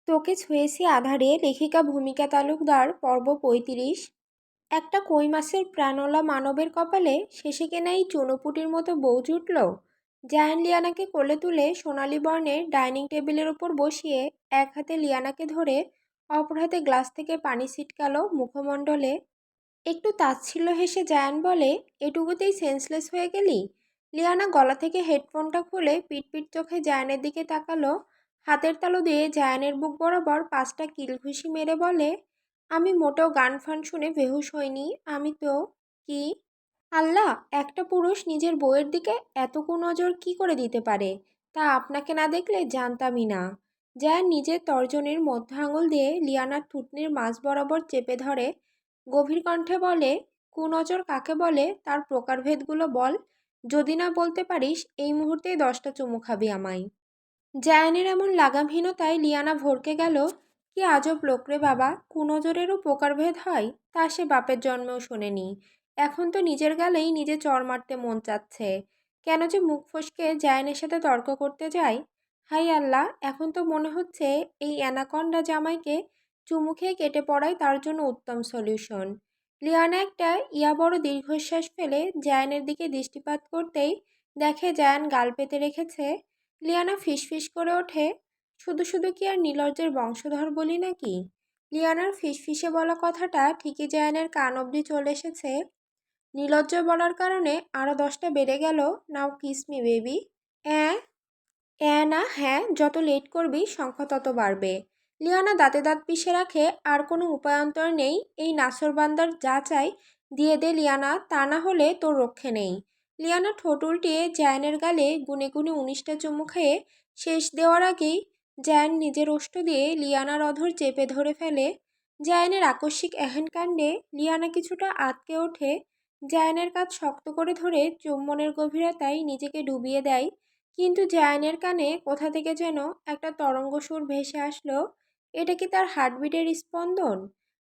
তোকে ছুঁয়েছি আঁধারে লেখিকা ভূমিকা তালুকদার পর্ব ৩৫। একটা কই মাছের প্রাণওয়ালা মানবের কপালে শেষে কেনা এই চুনোপুটির মতো বউ জুটল। জায়ান লিয়ানাকে কোলে তুলে সোনালি বর্ণের ডাইনিং টেবিলের ওপর বসিয়ে এক হাতে লিয়ানাকে ধরে অপর হাতে গ্লাস থেকে পানি ছিটকালো মুখমণ্ডলে। একটু তাচ্ছিল্য হেসে জায়ান বলে, এটুকুতেই সেন্সলেস হয়ে গেলি? লিয়ানা গলা থেকে হেডফোনটা খুলে পিটপিট চোখে জায়ানের দিকে তাকালো। হাতের তালু দিয়ে জায়ানের বুক বরাবর 5টা কিলঘুষি মেরে বলে, আমি মোটেও গান ফান শুনে বেহুশ হইনি। আমি তো কি আল্লাহ, একটা পুরুষ নিজের বউয়ের দিকে এত কুনজর কি করে দিতে পারে তা আপনাকে না দেখলে জানতামই না। জায়ান নিজের তর্জনীর মধ্য আঙুল দিয়ে লিয়ানার থুতনির মাঝ বরাবর চেপে ধরে গভীর কণ্ঠে বলে, কুনজর কাকে বলে তার প্রকারভেদগুলো বল। যদি না বলতে পারিস এই মুহূর্তেই 10টা চুমু খাবি আমায়। জায়ানের এমন লাগামহীনতায় লিয়ানা ভড়কে গেল। কি আজব লোক রে বাবা, কুনজরেরও প্রকারভেদ হয়? তা সে বাপের জন্মেও শোনেনি। এখন তো নিজের গালেই নিজে চড় মারতে মন চাচ্ছে। কেন যে মুখ ফসকে জায়ানের সাথে তর্ক করতে যায়। হাই আল্লাহ, এখন তো মনে হচ্ছে এই অ্যানাকন্ডা জামাইকে চুমু খেয়ে কেটে পড়াই তার জন্য উত্তম সলিউশন। লিয়ানা একটা বড় দীর্ঘশ্বাস ফেলে জায়ানের দিকে দৃষ্টিপাত করতেই দেখে জায়ান গাল পেতে রেখেছে। লিয়ানা ফিসফিস করে ওঠে, শুধু শুধু কি আর নীলজ্জের বংশধর বলি নাকি? লিয়ানার ফিসফিসে বলা কথাটা ঠিকই জায়ানের কান অবধি চলে এসেছে। নীলজ্জ বলার কারণে আরও 10টা বেড়ে গেল। নাও কিস মি বেবি। অ্যাঁ না, হ্যাঁ, যত লেট করবি সংখ্যা তত বাড়বে। লিয়ানা দাঁতে দাঁত পিষে রাখে, আর কোনো উপায়ান্তর নেই, এই নাসরবান্দার যা চাই দিয়ে দে লিয়ানা, তা না হলে তোর রক্ষে নেই। লিয়ানা ঠোঁট উল্টিয়ে জায়ানের গালে গুনে গুনে 19টা চুমু খেয়ে শেষ দেওয়ার আগেই জায়ান নিজের ওষ্ঠ দিয়ে লিয়ানার অধর চেপে ধরে ফেলে। জায়ানের আকস্মিক এহেন কাণ্ডে লিয়ানা কিছুটা আঁতকে ওঠে। জায়ানের কাঁধ শক্ত করে ধরে চুম্বনের গভীরতায় নিজেকে ডুবিয়ে দেয়। কিন্তু জায়ানের কানে কোথা থেকে যেন একটা তরঙ্গ সুর ভেসে আসলো। এটা কি তার হার্টবিটের স্পন্দন?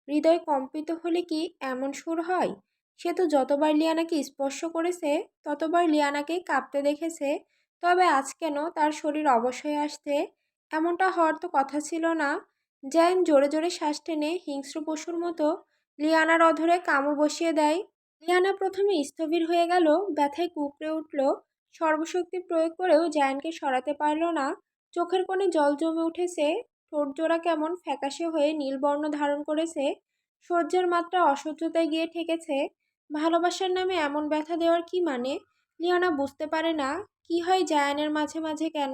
হৃদয় কম্পিত হলে কি এমন সুর হয়? সে তো যতবার লিয়ানাকে স্পর্শ করেছে ততবার লিয়ানাকে কাঁপতে দেখেছে। তবে আজ কেন তার শরীর অবশ হয়ে আসছে? এমনটা হওয়ার তো কথা ছিল না। জায়ান জোরে জোরে শ্বাস টেনে হিংস্র পশুর মতো লিয়ানার অধরে কামড় বসিয়ে দেয়। লিয়ানা প্রথমে স্থবির হয়ে গেল, ব্যথায় কুঁকড়ে উঠল। সর্বশক্তি প্রয়োগ করেও জায়ানকে সরাতে পারল না। চোখের কোণে জল জমে উঠেছে। ঠোঁটজোড়া কেমন ফ্যাকাশে হয়ে নীলবর্ণ ধারণ করেছে। সহ্যের মাত্রা অসহ্যতায় গিয়ে ঠেকেছে। ভালোবাসার নামে এমন ব্যথা দেওয়ার কি মানে? লিয়ানা বুঝতে পারে না কি হয় জায়ানের মাঝে মাঝে কেন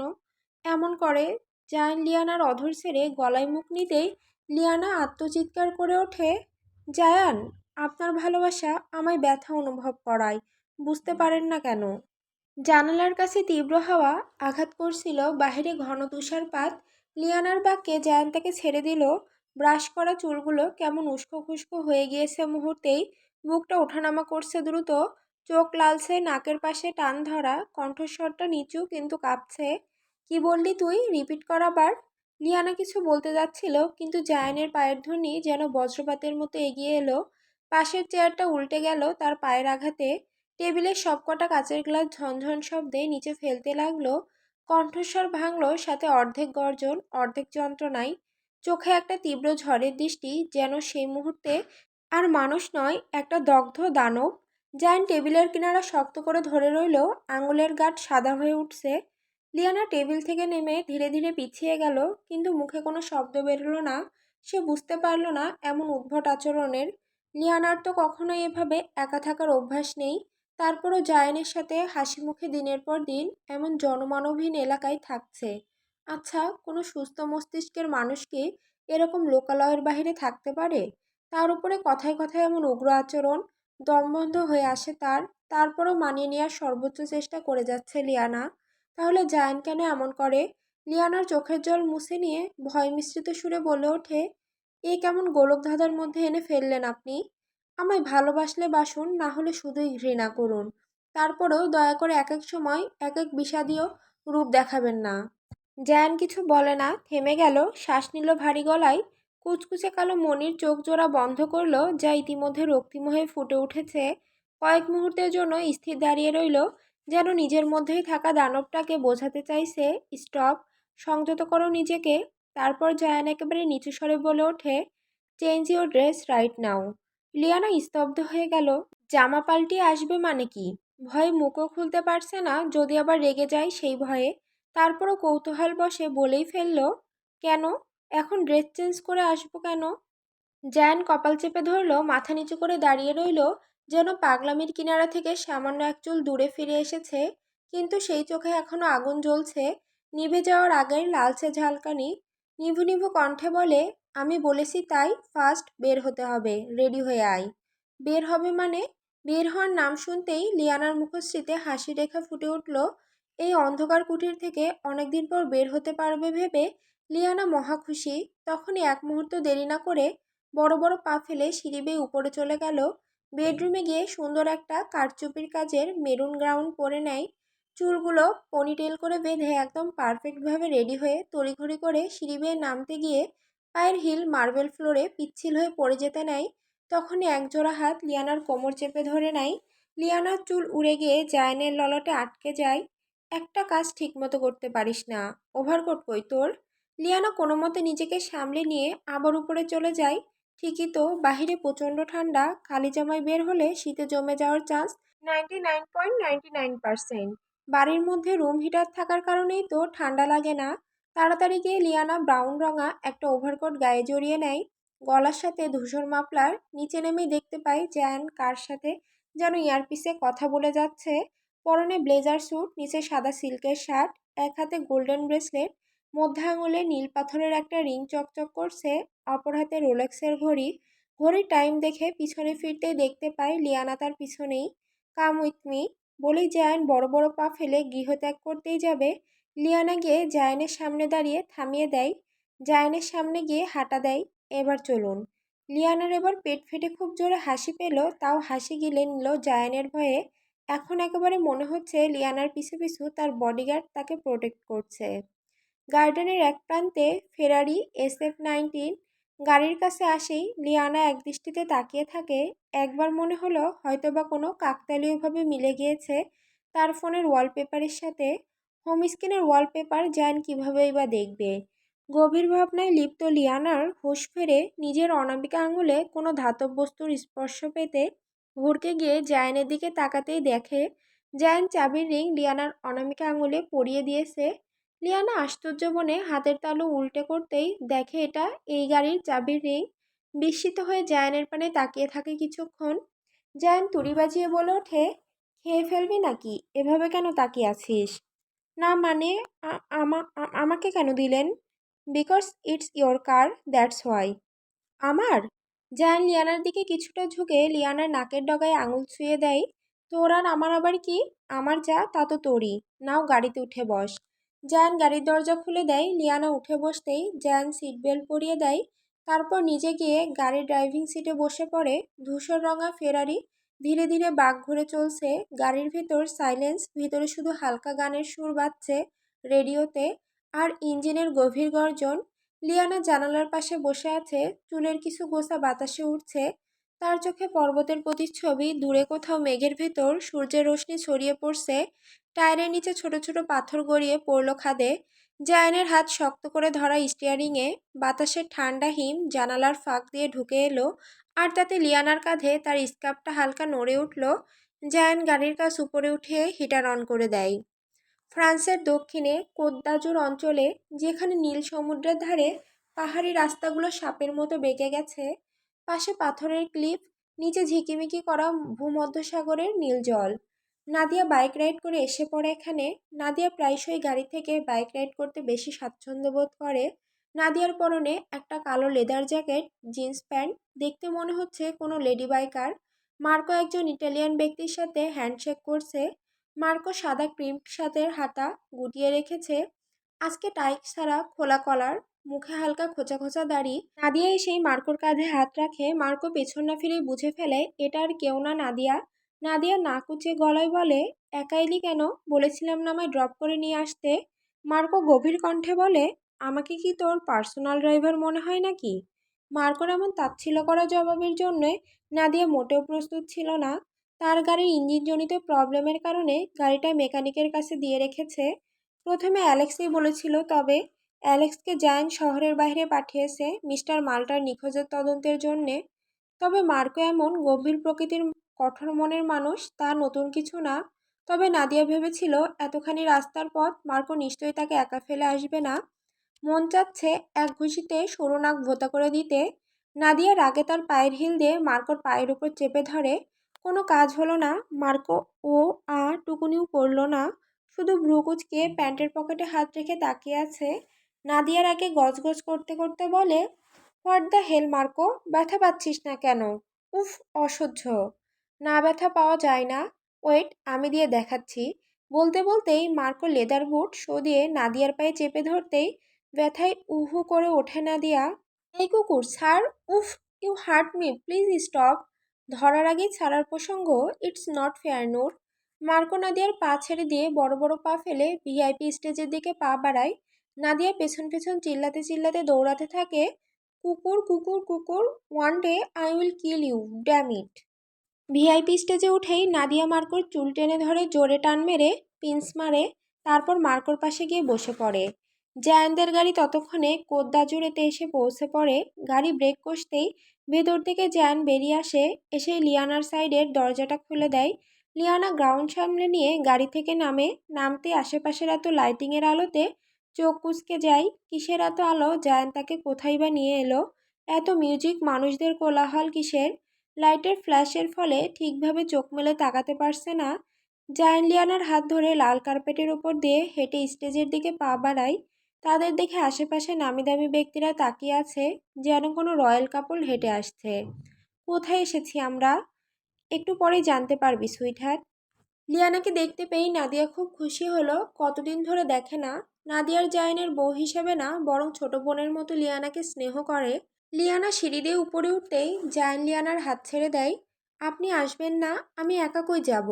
এমন করে। জায়ান লিয়ানার অধর ছেড়ে গলায় মুখ নিতেই লিয়ানা আত্মচিৎকার করে ওঠে, জায়ান, আপনার ভালোবাসা আমায় ব্যথা অনুভব করায়, বুঝতে পারেন না কেন? জানালার কাছে তীব্র হাওয়া আঘাত করছিল, বাহিরে ঘন তুষারপাত। লিয়ানার বাক্যে জায়ান তাকে ছেড়ে দিল। ব্রাশ করা চুলগুলো কেমন উস্কো খুস্কো হয়ে গিয়েছে মুহূর্তেই। বুকটা ওঠানামা করছে দ্রুত। চোখ লালচে, নাকের পাশে টান ধরা, কণ্ঠস্বরটা নিচু কিন্তু কাঁপছে। কি বললি তুই? রিপিট কর আবার। লিয়ানা কিছু বলতে যাচ্ছিল, কিন্তু জায়ানের পায়ের ধ্বনি যেন বজ্রপাতের মতো এগিয়ে এলো। পাশের চেয়ারটা উল্টে গেল তার পায়ের আঘাতে। টেবিলের সবকটা কাচের গ্লাস ঝনঝন শব্দে নিচে ফেলতে লাগলো। কণ্ঠস্বর ভাঙল, সাথে অর্ধেক গর্জন অর্ধেক যন্ত্রণায়। চোখে একটা তীব্র ঝড়ের দৃষ্টি, যেন সেই মুহূর্তে আর মানুষ নয়, একটা দগ্ধ দানব। জায়ান টেবিলের কিনারা শক্ত করে ধরে রইল, আঙুলের গাঁট সাদা হয়ে উঠছে। লিয়ানা টেবিল থেকে নেমে ধীরে ধীরে পিছিয়ে গেল, কিন্তু মুখে কোনো শব্দ বেরোলো না। সে বুঝতে পারল না এমন উদ্ভট আচরণের। লিয়ানার তো কখনোই এভাবে একা থাকার অভ্যাস নেই। তারপরও জায়ানের সাথে হাসি মুখে দিনের পর দিন এমন জনমানবহীন এলাকায় থাকছে। আচ্ছা, কোনো সুস্থ মস্তিষ্কের মানুষ কি এরকম লোকালয়ের বাইরে থাকতে পারে? তার উপরে কথায় কথায় এমন উগ্র আচরণ। দমবন্ধ হয়ে আসে তার। তারপরও মানিয়ে নেওয়ার সর্বোচ্চ চেষ্টা করে যাচ্ছে লিয়ানা। তাহলে জায়ান কেন এমন করে? লিয়ানার চোখের জল মুছে নিয়ে ভয় মিশ্রিত সুরে বলে ওঠে, এ কেমন গোলকধাঁধার মধ্যে এনে ফেললেন আপনি? আমায় ভালোবাসলে বাসুন, না হলে শুধুই ঘৃণা করুন। তারপরেও দয়া করে এক এক সময় এক এক বিষাদীয় রূপ দেখাবেন না। জায়ান কিছু বলে না, থেমে গেল, শ্বাস নিল ভারী গলায়। কুচকুচে কালো মনির চোখ জোড়া বন্ধ করলো, যা ইতিমধ্যে রক্তিম হয়ে ফুটে উঠেছে। কয়েক মুহূর্তের জন্য স্থির দাঁড়িয়ে রইল, যেন নিজের মধ্যেই থাকা দানবটাকে বোঝাতে চাইছে, স্টপ, সংযত করো নিজেকে। তারপর জায়ান একেবারে নিচু স্বরে বলে ওঠে, change your dress right now. Liana স্তব্ধ হয়ে গেল। জামা পাল্টিয়ে আসবে মানে কি? ভয়ে মুখও খুলতে পারছে না, যদি আবার রেগে যায় সেই ভয়ে। তারপরও কৌতূহল বশে বলেই ফেলল, কেন? এখন ড্রেস চেঞ্জ করে আসবো কেন? জায়ান কপাল চেপে ধরল, মাথা নিচু করে দাঁড়িয়ে রইল, যেন পাগলামির কিনারা থেকে সামান্য এক চুল দূরে ফিরে এসেছে। কিন্তু সেই চোখে এখনো আগুন জ্বলছে, নিভে যাওয়ার আগের লালচে ঝালকানি। নিভু নিভু কণ্ঠে বলে, আমি বলেছি তাই, ফার্স্ট বের হতে হবে, রেডি হয়ে আয়। বের হবে মানে? বের হওয়ার নাম শুনতেই লিয়ানার মুখশ্রীতে হাসি রেখা ফুটে উঠল। এই অন্ধকার কুটির থেকে অনেকদিন পর বের হতে পারবে ভেবে লিয়ানা মহা খুশি। তখনই এক মুহূর্ত দেরি না করে বড় বড় পা ফেলে সিঁড়ি বেয়ে উপরে চলে গেল। বেডরুমে গিয়ে সুন্দর একটা কারচুপির কাজের মেরুন গ্রাউন্ড পরে নেয়। চুলগুলো পনিটেল করে বেঁধে একদম পারফেক্টভাবে রেডি হয়ে তড়িঘড়ি করে সিঁড়ি বেয়ে নামতে গিয়ে পায়ের হিল মার্বেল ফ্লোরে পিচ্ছিল হয়ে পড়ে যেতে নেয়। তখনই একজোড়া হাত লিয়ানার কোমর চেপে ধরে নেয়। লিয়ানার চুল উড়ে গিয়ে জায়নের ললটে আটকে যায়। একটা কাজ ঠিকমতো করতে পারিস না, ওভারকোট কই তোর? লিয়ানা কোনো মতে নিজেকে সামলে নিয়ে আবার উপরে চলে যায়। ঠিকই তো, বাহিরে প্রচণ্ড ঠান্ডা, খালি জামায় বের হলে শীতে জমে যাওয়ার চান্স 99.99%। বাড়ির মধ্যে রুম হিটার থাকার কারণেই তো ঠান্ডা লাগে না। তাড়াতাড়ি গিয়ে লিয়ানা ব্রাউন রঙা একটা ওভারকোট গায়ে জড়িয়ে নেয়। গলার সাথে ধূসর মাফলার। নিচে নেমেই দেখতে পাই জ্যান কার সাথে যেন ইয়ারপিসে কথা বলে যাচ্ছে। পরনে ব্লেজার স্যুট, নিচে সাদা সিল্কের শার্ট, এক হাতে গোল্ডেন ব্রেসলেট, মধ্যে আঙুলে নীল পাথরের একটা রিং চকচক করছে, অপর হাতে রোলেক্সের ঘড়ি। ঘড়ির টাইম দেখে পিছনে ফিরতেই দেখতে পাই লিয়ানা তার পিছনেই। কাম উইথ মি বলেই জায়ান বড় বড় পা ফেলে গৃহত্যাগ করতেই যাবে। লিয়ানা গিয়ে জায়ানের সামনে দাঁড়িয়ে থামিয়ে দেয়। জায়ানের সামনে গিয়ে হাঁটা দেয়, এবার চলুন। লিয়ানার এবার পেট ফেটে খুব জোরে হাসি পেল, তাও হাসি গিলে নিল জায়ানের ভয়ে। এখন একেবারে মনে হচ্ছে লিয়ানার পিছু পিছু তার বডিগার্ড তাকে প্রোটেক্ট করছে। গার্ডেনের এক প্রান্তে ফেরারি SF-19 গাড়ির কাছে আসেই লিয়ানা একদৃষ্টিতে তাকিয়ে থাকে। একবার মনে হলো হয়তোবা কোনো কাকতালীয়ভাবে মিলে গিয়েছে তার ফোনের ওয়ালপেপারের সাথে। হোম স্ক্রিনের ওয়ালপেপার জায়ান কীভাবেই বা দেখবে। গভীর ভাবনায় লিপ্ত লিয়ানার হুঁশ ফেরে নিজের অনামিকা আঙুলে কোনো ধাতব বস্তুর স্পর্শ পেতে ঘুরকে গিয়ে জায়ানের দিকে তাকাতেই দেখে জায়ান চাবির রিং লিয়ানার অনামিকা আঙুলে পরিয়ে দিয়েছে। লিয়ানা আশ্চর্য মনে হাতের তালু উল্টে করতেই দেখে এটা এই গাড়ির চাবির রিং। বিস্মিত হয়ে জায়ানের পানে তাকিয়ে থাকে কিছুক্ষণ। জায়ান তুড়ি বাজিয়ে বলে ওঠে, খেয়ে ফেলবি নাকি? এভাবে কেন তাকিয়ে আছিস? না মানে, আমাকে কেন দিলেন? Because it's your car, that's why. আমার? জায়ান লিয়ানার দিকে কিছুটা ঝুঁকে লিয়ানার নাকের ডগায় আঙুল ছুঁয়ে দেয়। তোর আর আমার আবার কি? আমার যা তা তো তোরই। নাও গাড়িতে উঠে বস। জায়ান গাড়ির দরজা খুলে দেয়। লিয়ানা উঠে বসতেই জায়ান সিট বেল্ট পরিয়ে দেয়। তারপর নিজে গিয়ে গাড়ির ড্রাইভিং সিটে বসে পড়ে। ধূসর রঙা ফেরারি ধীরে ধীরে বাঁক ঘুরে চলছে। গাড়ির ভেতর সাইলেন্স, ভিতরে শুধু হালকা গানের সুর বাজছে রেডিওতে, আর ইঞ্জিনের গভীর গর্জন। লিয়ানা জানালার পাশে বসে আছে, চুলের কিছু গোছা বাতাসে উঠছে। তার চোখে পর্বতের প্রতিচ্ছবি, দূরে কোথাও মেঘের ভেতর সূর্যের রশ্মি ছড়িয়ে পড়ছে। টায়ারের নিচে ছোট ছোট পাথর গড়িয়ে পড়ল খাদে। জায়ানের হাত শক্ত করে ধরা স্টিয়ারিংয়ে। বাতাসের ঠান্ডা হিম জানালার ফাঁক দিয়ে ঢুকে এলো, আর তাতে লিয়ানার কাঁধে তার স্কার্ফটা হালকা নড়ে উঠল। জায়ান গাড়ির কাছ উপরে উঠে হিটার অন করে দেয়। ফ্রান্সের দক্ষিণে কোত দাজুর অঞ্চলে, যেখানে নীল সমুদ্রের ধারে পাহাড়ি রাস্তাগুলো সাপের মতো বেঁকে গেছে, পাশে পাথরের ক্লিফ, নিচে ঝিকিমিকি করা ভূমধ্যসাগরের নীল জল। নাদিয়া বাইক রাইড করে এসে পড়ে এখানে। নাদিয়া প্রায়শই গাড়ি থেকে বাইক রাইড করতে বেশি স্বাচ্ছন্দ্য বোধ করে। নাদিয়ার পরনে একটা কালো লেদার জ্যাকেট, জিন্স প্যান্ট, দেখতে মনে হচ্ছে কোনো লেডি বাইকার। মার্কো একজন ইটালিয়ান ব্যক্তির সাথে হ্যান্ডশেক করছে। মার্কো সাদা ক্রিম শার্টের হাতা গুটিয়ে রেখেছে, আজকে টাই ছাড়া খোলা কলার, মুখে হালকা খোঁচা খোঁচা দাড়ি। নাদিয়া এসেই মার্কোর কাঁধে হাত রাখে। মার্কো পেছন না ফিরেই বুঝে ফেলে এটা আর কেউ না, নাদিয়া। নাদিয়া নাক উঁচিয়ে গলায় বলে, একা এলি কেন? বলেছিলাম না আমায় ড্রপ করে নিয়ে আসতে। মার্কো গভীর কণ্ঠে বলে, আমাকে কি তোর পার্সোনাল ড্রাইভার মনে হয় নাকি? মার্কোর এমন তাচ্ছিল্য করা জবাবের জন্যে নাদিয়া মোটেও প্রস্তুত ছিল না। তার গাড়ির ইঞ্জিনজনিত প্রবলেমের কারণে গাড়িটা মেকানিকের কাছে দিয়ে রেখেছে। প্রথমে অ্যালেক্সই বলেছিল, তবে অ্যালেক্সকে জায়ান শহরের বাইরে পাঠিয়েছে মিস্টার মাল্টার নিখোঁজের তদন্তের জন্যে। তবে মার্কো এমন গম্ভীর প্রকৃতির কঠোর মনের মানুষ তা নতুন কিছু না। তবে নাদিয়া ভেবেছিল এতখানি রাস্তার পথ মার্কো নিশ্চয়ই তাকে একা ফেলে আসবে না। মন চাচ্ছে এক ঘুষিতে সরু নাক ভোঁতা করে দিতে। নাদিয়া রাগে তার পায়ের হিল দিয়ে মার্কোর পায়ের উপর চেপে ধরে। কোনো কাজ হলো না। মার্কো ও টুকুনিও করল না, শুধু ভ্রু কুঁচকে প্যান্টের পকেটে হাত রেখে তাকিয়ে আছে। নাদিয়ার আগে গজগজ করতে করতে বলে, হোয়াট দ্য হেল মার্কো, ব্যথা পাচ্ছিস না কেন? উফ, অসহ্য। না, ব্যথা পাওয়া যায় না। ওয়েট, আমি দিয়ে দেখাচ্ছি। বলতে বলতেই মার্কো লেদার বুট শো দিয়ে নাদিয়ার পায়ে চেপে ধরতেই ব্যথায় উহু করে ওঠে নাদিয়া। এই কুকুর, ছাড়। উফ, you hurt me, please stop. ধরার আগেই ছাড়ার প্রসঙ্গ, it's not fair Noor. Marco নাদিয়ার পা ছেড়ে দিয়ে বড় বড় পা ফেলে ভিআইপি স্টেজের দিকে পা বাড়ায়। নাদিয়া পেছন পেছন চিল্লাতে চিল্লাতে দৌড়াতে থাকে, কুকুর কুকুর কুকুর, one day I will kill you, damn it. VIP স্টেজে উঠেই নাদিয়া মার্কোর চুল টেনে ধরে জোরে টান মেরে পিন্স মারে। তারপর মার্কোর পাশে গিয়ে বসে পড়ে। জায়ানদের গাড়ি ততক্ষণে কোদ্দাজুড়েতে এসে পৌঁছে পড়ে। গাড়ি ব্রেক কষতেই ভেতর থেকে জায়ান বেরিয়ে আসে, এসে লিয়ানার সাইডের দরজাটা খুলে দেয়। লিয়ানা গ্রাউন্ড সামলে নিয়ে গাড়ি থেকে নামে। নামতে আশেপাশের এত লাইটিংয়ের আলোতে চোখ কুঁচকে যায়। কিসের এত আলো? জায়ান তাকে কোথায় বা নিয়ে এলো? এত মিউজিক, মানুষদের কোলাহল কিসের? লাইটের ফ্ল্যাশের ফলে ঠিকভাবে চোখ মেলে তাকাতে পারছে না। জায়ান লিয়ানার হাত ধরে লাল কার্পেটের উপর দিয়ে হেঁটে স্টেজের দিকে পা বাড়ায়। তাদের দেখে আশেপাশে নামিদামি ব্যক্তিরা তাকিয়ে আছে, যেন কোনো রয়্যাল কাপল হেঁটে আসছে। কোথায় এসেছি আমরা? একটু পরেই জানতে পারবি সুইটহার্ট। লিয়ানাকে দেখতে পেয়েই নাদিয়া খুব খুশি হলো। কতদিন ধরে দেখে না। নাদিয়ার জায়ানের বউ হিসেবে না, বরং ছোট বোনের মতো লিয়ানাকে স্নেহ করে। লিয়ানা সিঁড়ি দিয়ে উপরে উঠতেই জায়ান লিয়ানার হাত ছেড়ে দেয়। আপনি আসবেন না? আমি একা কই যাব?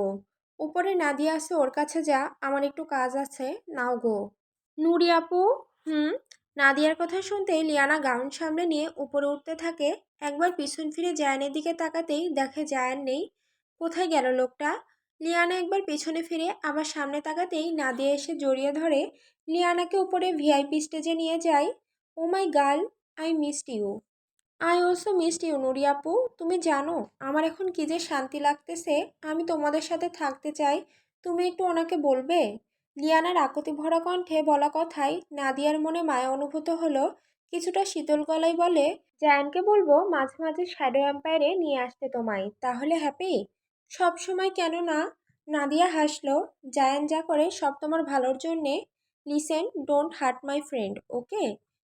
উপরে নাদিয়া আছে, ওর কাছে যা, আমার একটু কাজ আছে। নাও গো। নুরি আপু। হুম। নাদিয়ার কথা শুনতেই লিয়ানা গাউন সামলে নিয়ে উপরে উঠতে থাকে। একবার পিছন ফিরে জায়ানের দিকে তাকাতেই দেখে জায়ান নেই। কোথায় গেল লোকটা? লিয়ানা একবার পিছনে ফিরে আবার সামনে তাকাতেই নাদিয়া এসে জড়িয়ে ধরে লিয়ানাকে উপরে ভিআইপি স্টেজে নিয়ে যায়। Oh my girl, I missed you. I also missed you Nuri আপু। তুমি জানো আমার এখন কি যে শান্তি লাগতেছে। আমি তোমাদের সাথে থাকতে চাই। তুমি একটু ওনাকে বলবে? লিয়ানার আকুতি ভরা কণ্ঠে বলা কথায় নাদিয়ার মনে মায়া অনুভূত হলো। কিছুটা শীতল গলায় বলে, জায়ানকে বলবো মাঝে মাঝে শ্যাডো এম্পায়ারে নিয়ে আসতে তোমায়, তাহলে হ্যাপি? সব সময় কেন না? নাদিয়া হাসলো। জায়ান যা করে সব তোমার ভালোর জন্যে। Listen, don't heart my friend, okay?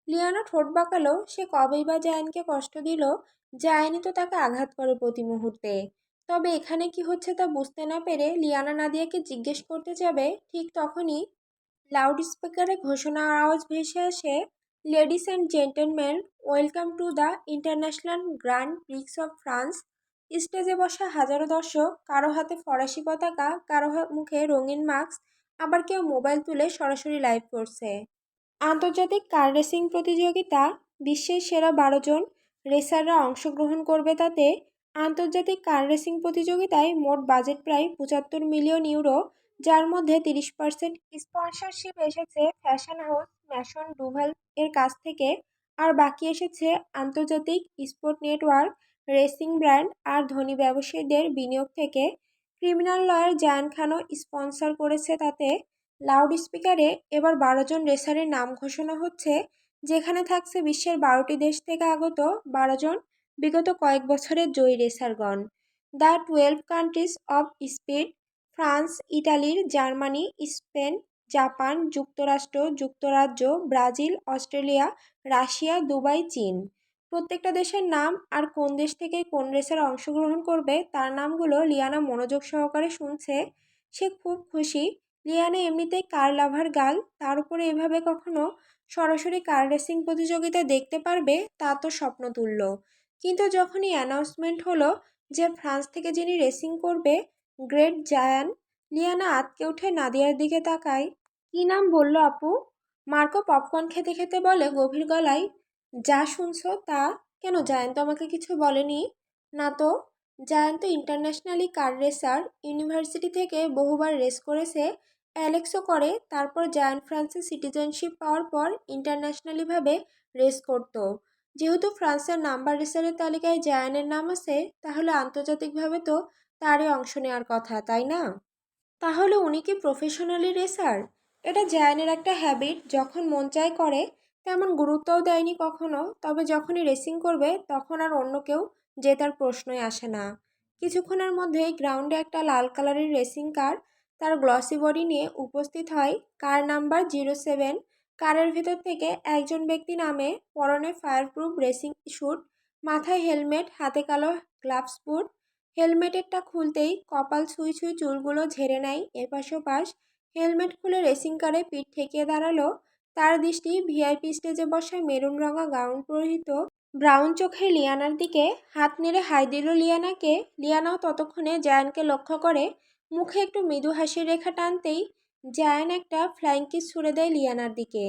Liana ঠোঁট বাঁকালো। সে কবেই বা জায়ানকে কষ্ট দিল? জায়ানই তো তাকে আঘাত করে প্রতি মুহূর্তে। তবে এখানে কি হচ্ছে তা বুঝতে না পেরে লিয়ানা নাদিয়াকে জিজ্ঞেস করতে যাবে, ঠিক তখনই লাউড স্পিকারে ঘোষণার আওয়াজ ভেসে আসে, ladies and gentleman, welcome to the international grand Prix of France. স্টেজে বসা হাজারো দর্শক, কারো হাতে ফরাসি পতাকা, কারো মুখে রঙিন মাস্ক, আবার কেউ মোবাইল তুলে সরাসরি লাইভ করছে। আন্তর্জাতিক কার রেসিং প্রতিযোগিতা। বিশ্বের সেরা 12 জন রেসাররা অংশগ্রহণ করবে তাতে। আন্তর্জাতিক কার রেসিং প্রতিযোগিতায় মোট বাজেট প্রায় 75 মিলিয়ন ইউরো, যার মধ্যে 30% স্পন্সরশিপ এসেছে ফ্যাশন হাউস ম্যাসন ডুভাল এর কাছ থেকে, আর বাকি এসেছে আন্তর্জাতিক স্পোর্ট নেটওয়ার্ক, রেসিং ব্র্যান্ড আর ধনী ব্যবসায়ীদের বিনিয়োগ থেকে। ক্রিমিনাল লয়ার জায়ান খানও স্পন্সর করেছে তাতে। লাউড স্পিকারে এবার 12 জন রেসারের নাম ঘোষণা হচ্ছে, যেখানে থাকছে বিশ্বের 12টি দেশ থেকে আগত 12 জন বিগত কয়েক বছরের জয়ী রেসারগণ। The 12 countries of speed, France, ইটালির, জার্মানি, স্পেন, জাপান, যুক্তরাষ্ট্র, যুক্তরাজ্য, ব্রাজিল, অস্ট্রেলিয়া, রাশিয়া, দুবাই, চীন। প্রত্যেকটা দেশের নাম আর কোন দেশ থেকে কোন রেসার অংশগ্রহণ করবে তার নামগুলো লিয়ানা মনোযোগ সহকারে শুনছে। সে খুব খুশি। লিয়ানা এমনিতেই কার লাভার গার্ল, তার উপরে এভাবে কখনো সরাসরি কার রেসিং প্রতিযোগিতা দেখতে পারবে তা তো স্বপ্ন তুল্য। কিন্তু যখনই অ্যানাউন্সমেন্ট হলো যে ফ্রান্স থেকে যিনি রেসিং করবে, গ্রেট জায়ান, লিয়ানা আঁতকে উঠে নাদিয়ার দিকে তাকায়। কি নাম বলল আপু? মার্কো পপকর্ন খেতে খেতে বলে গভীর গলায়, যা শুনছো তা। কেন, জায়ান তো আমাকে কিছু বলেনি। না তো। জায়ান তো ইন্টারন্যাশনালি কার রেসার, ইউনিভার্সিটি থেকে বহুবার রেস করেছে। অ্যালেক্সও করে। তারপর জায়ান ফ্রান্সের সিটিজেনশিপ পাওয়ার পর ইন্টারন্যাশনালিভাবে রেস করতো। যেহেতু ফ্রান্সের নাম্বার রেসারের তালিকায় জায়ানের নাম আছে, তাহলে আন্তর্জাতিকভাবে তো তারই অংশ নেওয়ার কথা, তাই না? তাহলে উনি কি প্রফেশনালি রেসার? এটা জায়ানের একটা হ্যাবিট, যখন মন চায় করে, তেমন গুরুত্বও দেয়নি কখনো। তবে যখনই রেসিং করবে তখন আর অন্য কেউ জেতার প্রশ্নই আসে না। কিছুক্ষণের মধ্যেই গ্রাউন্ডে একটা লাল কালারের রেসিং কার তার গ্লসি বডি নিয়ে উপস্থিত হয়। কার নাম্বার 07। কারের ভেতর থেকে একজন ব্যক্তি নামে, পরনে ফায়ারপ্রুফ রেসিং স্যুট, মাথায় হেলমেট, হাতে কালো গ্লাভস বুট। হেলমেটেরটা খুলতেই কপাল ছুঁই ছুঁই চুলগুলো ঝেড়ে নেয় এপাশ ওপাশ। হেলমেট খুলে রেসিং কারে পিঠ ঠেকিয়ে দাঁড়ালো। তার দৃষ্টি ভিআইপি স্টেজে বসা মেরুন রঙা গাউন পরিহিত ব্রাউন চোখের লিয়ানার দিকে। হাত নেড়ে হাই দিল লিয়ানাকে। লিয়ানাও ততক্ষণে জায়ানকে লক্ষ্য করে মুখে একটু মৃদু হাসির রেখা টানতেই জায়ান একটা ফ্লাইং কিস ছুড়ে দেয় লিয়ানার দিকে।